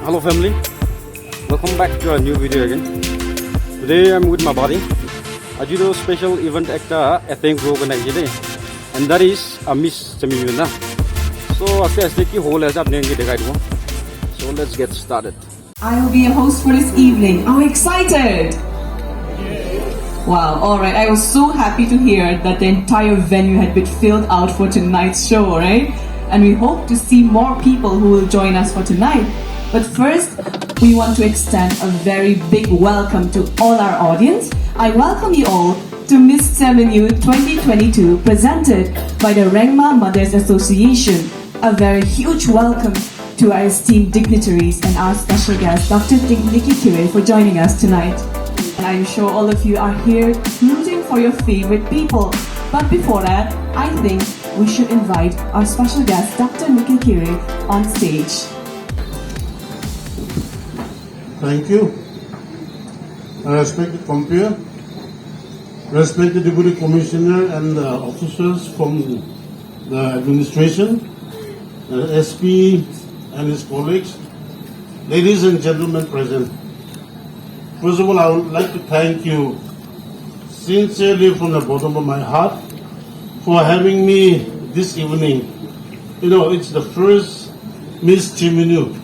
Hello family, welcome back to a new video again. Today I'm with my buddy. I do a special event actor I think organized today, and that is a Miss Tseminyu na. So I ki whole as up So let's get started. I will be your host for this evening. I'm excited. Wow, alright. I was so happy to hear that the entire venue had been filled out for tonight's show, right? And we hope to see more people who will join us for tonight. But first, we want to extend a very big welcome to all our audience. I welcome you all to Miss Tseminyu 2022 presented by the Rengma Mothers Association. A very huge welcome to our esteemed dignitaries and our special guest, Dr. Nicky Kire, for joining us tonight. And I'm sure all of you are here rooting for your favorite people. But before that, I think we should invite our special guest, Dr. Nicky Kire, on stage. Thank you. Respected Compeer, respected Deputy Commissioner and officers from the administration, SP and his colleagues, ladies and gentlemen present. First of all, I would like to thank you sincerely from the bottom of my heart for having me this evening. You know, it's the first Miss Tseminyu,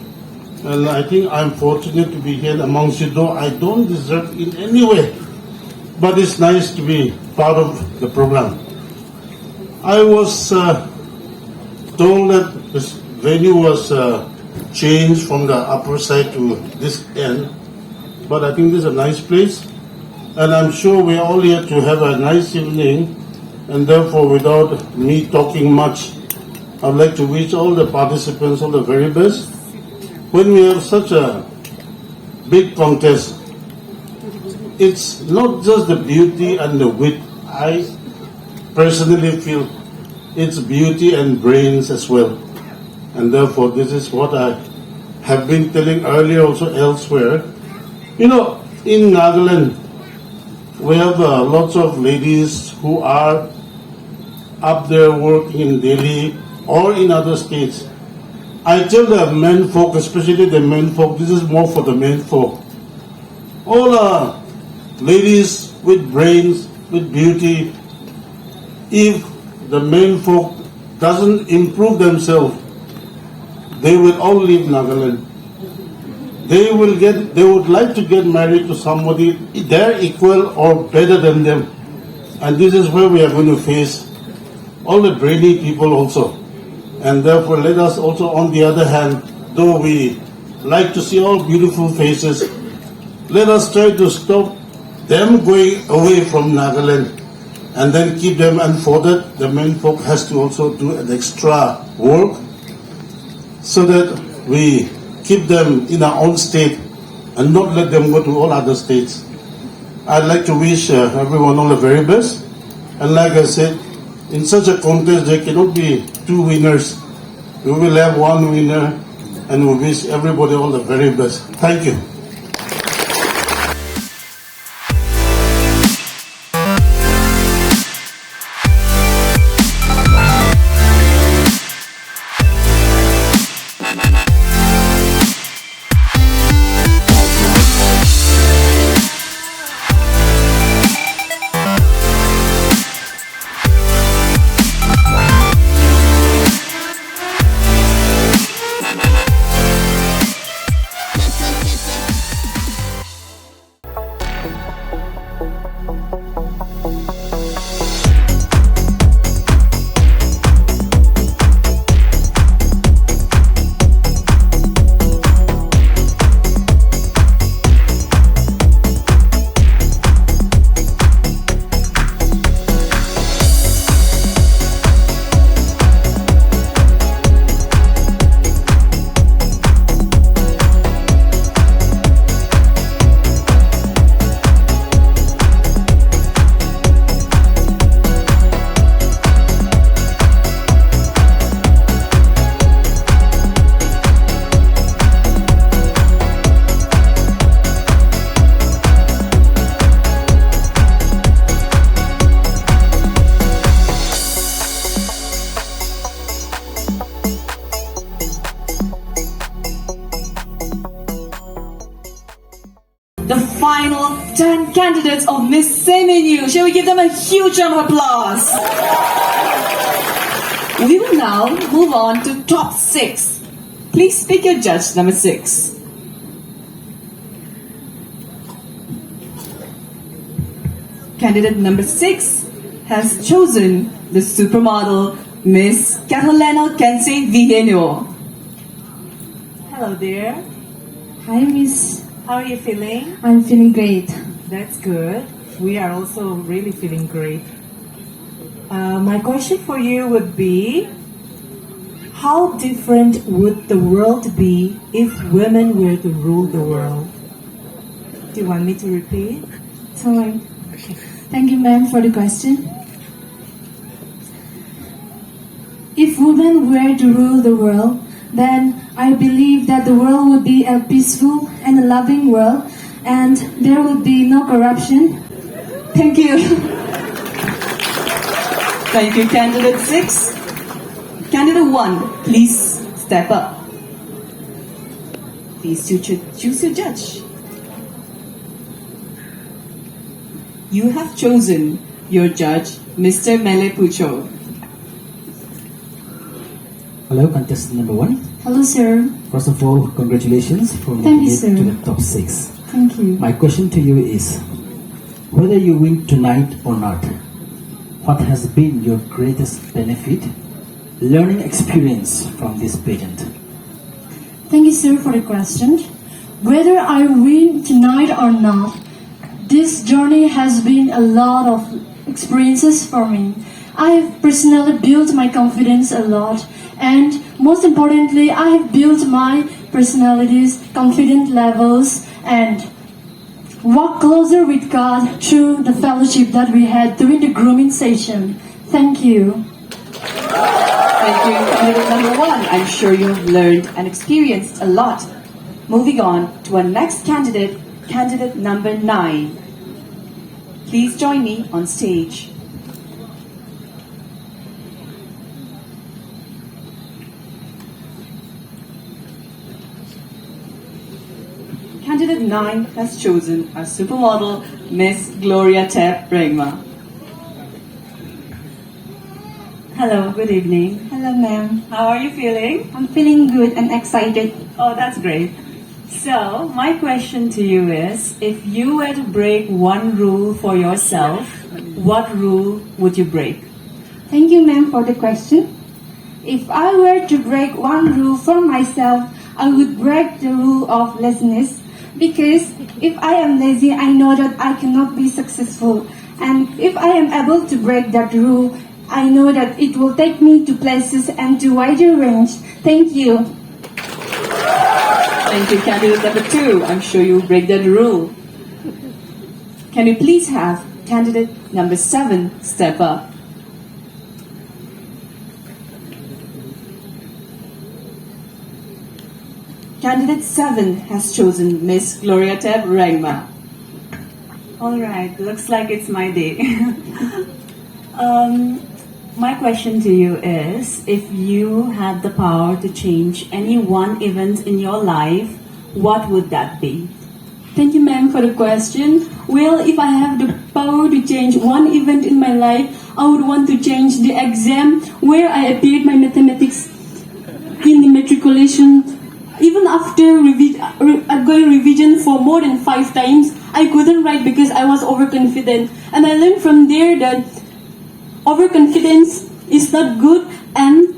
and I think I'm fortunate to be here amongst you, though I don't deserve in any way, but it's nice to be part of the program. I was told that this venue was changed from the upper side to this end, but I think this is a nice place, and I'm sure we're all here to have a nice evening, and therefore without me talking much, I'd like to wish all the participants all the very best. When we have such a big contest, it's not just the beauty and the wit. I personally feel it's beauty and brains as well. And therefore, this is what I have been telling earlier also elsewhere. You know, in Nagaland, we have lots of ladies who are up there working in Delhi or in other states. I tell the men folk, especially the men folk, this is more for the men folk. All ladies with brains, with beauty, if the men folk doesn't improve themselves, they will all leave Nagaland. They would like to get married to somebody their equal or better than them. And this is where we are going to face all the brainy people also. And therefore let us also, on the other hand, though we like to see all beautiful faces, let us try to stop them going away from Nagaland and then keep them, and for that the men folk has to also do an extra work so that we keep them in our own state and not let them go to all other states. I'd like to wish everyone all the very best. And like I said, in such a contest there cannot be two winners. We will have one winner, and we wish everybody all the very best. Thank you. the final 10 candidates of Miss Tseminyu. Shall we give them a huge round of applause? We will now move on to top 6. Please pick your judge number 6. Candidate number 6 has chosen the supermodel Miss Catalina Kensei Vigenio. Hello there. Hi, Miss. How are you feeling? I'm feeling great. That's good. We are also really feeling great. My question for you would be, how different would the world be if women were to rule the world? Do you want me to repeat? It's alright. Thank you, ma'am, for the question. If women were to rule the world, then I believe that the world would be a peaceful and a loving world, and there would be no corruption. Thank you. Thank you, candidate 6. Candidate 1, please step up. Please choose your judge. You have chosen your judge, Mr. Mele Pucho. Hello, contestant number 1. Hello, sir. First of all, congratulations for Thank making you, it sir. to the top 6. Thank you. My question to you is, whether you win tonight or not, what has been your greatest benefit, learning experience from this pageant? Thank you, sir, for the question. Whether I win tonight or not, this journey has been a lot of experiences for me. I have personally built my confidence a lot, and most importantly, I have built my personality's confidence levels and walk closer with God through the fellowship that we had during the grooming session. Thank you. Thank you, candidate number 1. I'm sure you have learned and experienced a lot. Moving on to our next candidate, candidate number 9. Please join me on stage. Candidate 9 has chosen a supermodel, Miss Gloria Tep Regma. Hello, good evening. Hello, ma'am. How are you feeling? I'm feeling good and excited. Oh, that's great. So, my question to you is, if you were to break one rule for yourself, what rule would you break? Thank you, ma'am, for the question. If I were to break one rule for myself, I would break the rule of laziness. Because if I am lazy, I know that I cannot be successful. And if I am able to break that rule, I know that it will take me to places and to wider range. Thank you. Thank you, candidate number 2. I'm sure you'll break that rule. Can we please have candidate number 7 step up? Candidate 7 has chosen Miss Gloria Tep Regma. Alright, looks like it's my day. My question to you is, if you had the power to change any one event in your life, what would that be? Thank you, ma'am, for the question. Well, if I have the power to change one event in my life, I would want to change the exam where I appeared my mathematics in the matriculation. Even after going revision for more than 5 times, I couldn't write because I was overconfident. And I learned from there that overconfidence is not good, and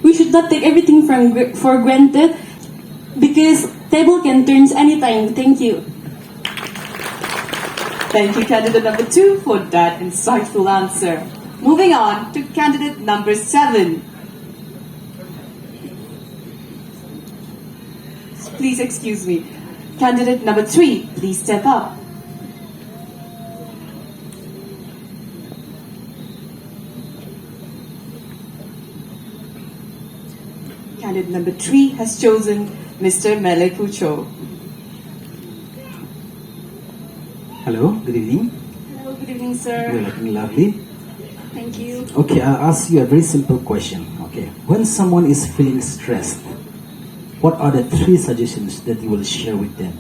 we should not take everything for granted, because table can turn anytime. Thank you. Thank you, candidate number 2, for that insightful answer. Moving on to candidate number 7. Please excuse me. Candidate number 3, please step up. Candidate number 3 has chosen Mr. Mele Pucho. Hello, good evening. Hello, good evening, You're sir. looking lovely. Thank you. Okay, I'll ask you a very simple question. Okay, when someone is feeling stressed, what are the 3 suggestions that you will share with them?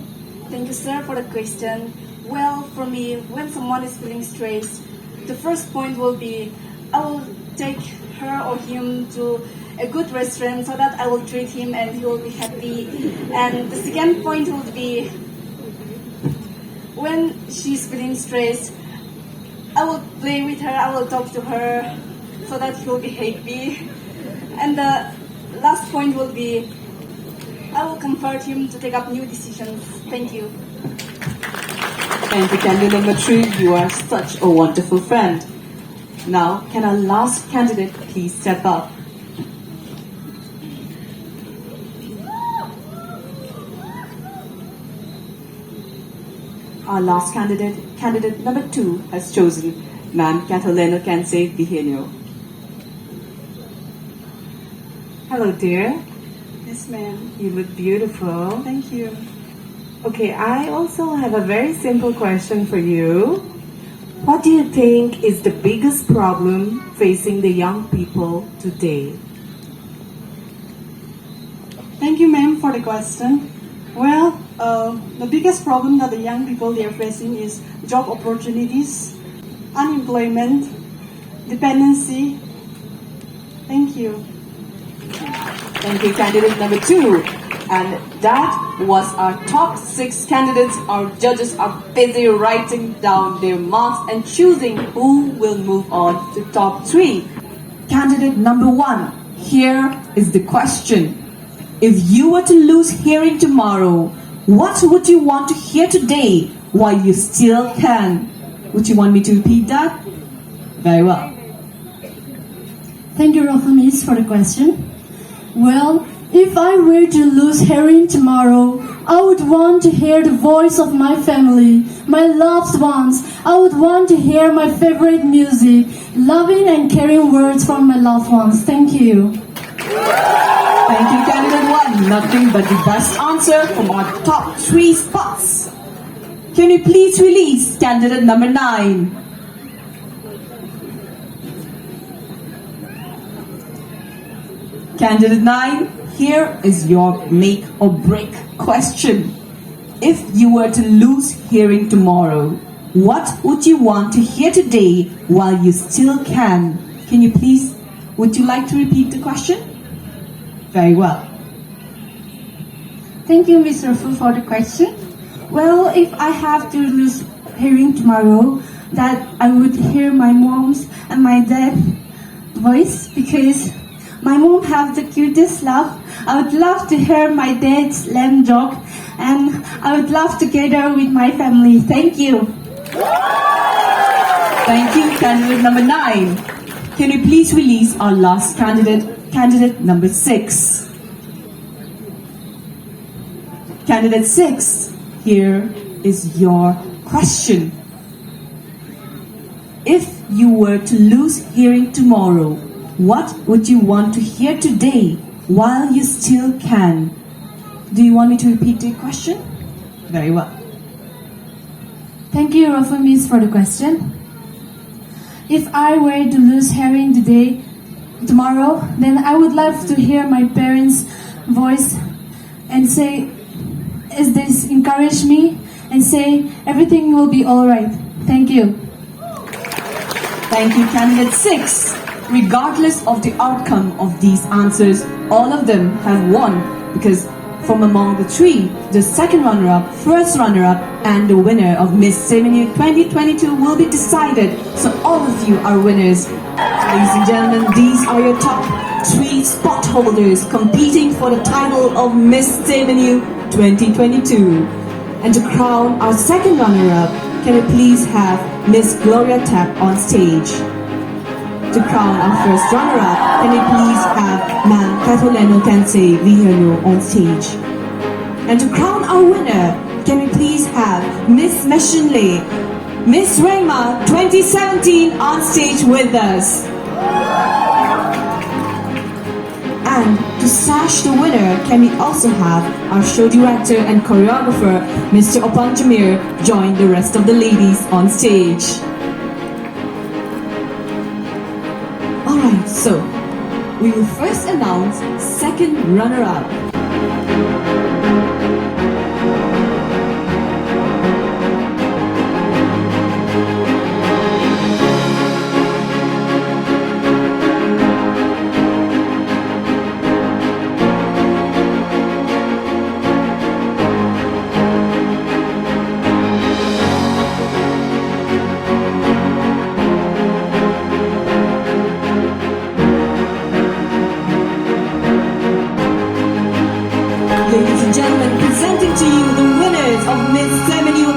Thank you, sir, for the question. Well, for me, when someone is feeling stressed, the first point will be I will take her or him to a good restaurant so that I will treat him and he will be happy. And the second point will be when she's feeling stressed, I will play with her, I will talk to her so that he will be happy. And the last point will be I will comfort him to take up new decisions. Thank you. Thank you, candidate number 3. You are such a wonderful friend. Now, can our last candidate please step up? Our last candidate, candidate number 2, has chosen Ma'am Catalina Kensei Vihenio. Hello, dear. Yes, ma'am. You look beautiful. Thank you. Okay, I also have a very simple question for you. What do you think is the biggest problem facing the young people today? Thank you, ma'am, for the question. Well, the biggest problem that the young people they are facing is job opportunities, unemployment, dependency. Thank you. Thank you, candidate number 2. And that was our top 6 candidates. Our judges are busy writing down their marks and choosing who will move on to top 3. Candidate number 1, here is the question. If you were to lose hearing tomorrow, what would you want to hear today while you still can? Would you want me to repeat that? Very well. Thank you, Miss, for the question. Well, if I were to lose hearing tomorrow, I would want to hear the voice of my family, my loved ones. I would want to hear my favorite music, loving and caring words from my loved ones. Thank you. Thank you, candidate 1. Nothing but the best answer from our top 3 spots. Can you please release candidate number 9? Candidate 9, here is your make or break question. If you were to lose hearing tomorrow, what would you want to hear today while you still can? Can you please, would you like to repeat the question? Very well. Thank you, Mr. Fu, for the question. Well, if I have to lose hearing tomorrow, that I would hear my mom's and my dad's voice because my mom have the cutest laugh. I would love to hear my dad's lamb joke, and I would love to gather with my family. Thank you. Thank you, candidate number 9. Can you please release our last candidate, candidate number 6? Candidate 6, here is your question. If you were to lose hearing tomorrow, what would you want to hear today while you still can? Do you want me to repeat the question? Very well. Thank you, Miss, for the question. If I were to lose hearing tomorrow, then I would love to hear my parents' voice and say, as they encourage me and say, everything will be all right. Thank you. Thank you, candidate 6. Regardless of the outcome of these answers, all of them have won because from among the 3, the second runner-up, first runner-up, and the winner of Miss Tseminyu 2022 will be decided. So all of you are winners. Ladies and gentlemen, these are your top 3 spot holders competing for the title of Miss Tseminyu 2022. And to crown our second runner-up, can you please have Miss Gloria Tap on stage? To crown our first runner-up, can we please have Ma'am Catalina Kensei Vihenio on stage? And to crown our winner, can we please have Miss Meshinle, Miss Rema 2017 on stage with us? And to sash the winner, can we also have our show director and choreographer, Mr. Opang Jamir, join the rest of the ladies on stage? Alright, so we will first announce second runner-up. to you the winners of Miss Tseminyu